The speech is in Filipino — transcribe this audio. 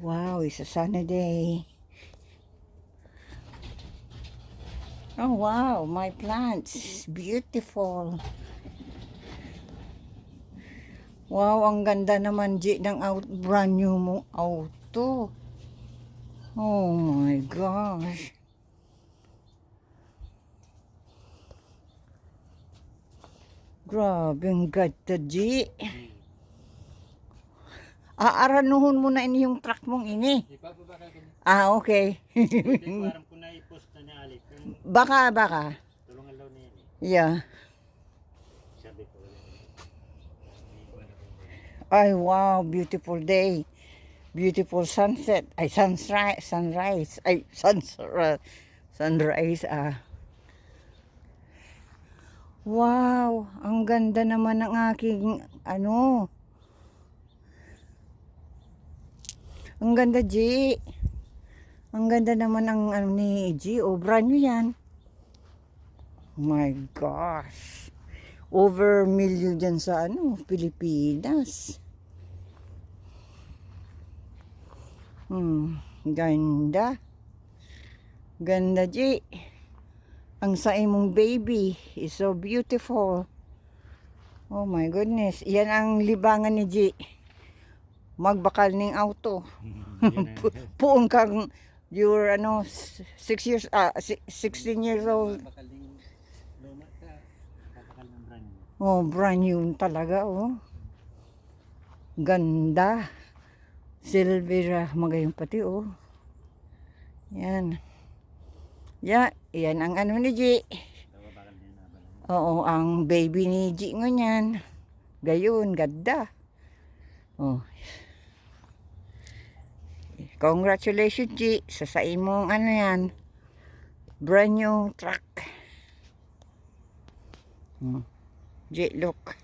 Wow, it's a sunny day. Oh wow, my plants. Beautiful. Wow, ang ganda naman, G, ng brand new mong auto. Oh my gosh. Grabe, ang ganda, G. Aaranuhon mo na ini yung truck mong ini. Okay. Hindi ko aram kung na-post na niya alik. Baka. Tulungan daw niya. Yeah. Sabi ko. Ay, wow, beautiful day. Beautiful sunset. Ay, sunrise. Ay, sunrise. Wow, ang ganda naman ng aking, ang ganda, G. Ang ganda naman ng ni G. O, brand new yan. My gosh. Over million dyan sa Pilipinas. Ganda. Ganda, G. Ang sa imong baby is so beautiful. Oh my goodness. Yan ang libangan ni G. Magbakal ning auto. Puong kang you're 16 years old. Oh, brand new talaga, oh. Ganda. Silvera magayong pati, oh. Yan. Yan ang ni G. Oo, ang baby ni G ngunyan. Gayon, ganda. Oh. Congratulations, G, sa imong yan. Brand new truck. G, look.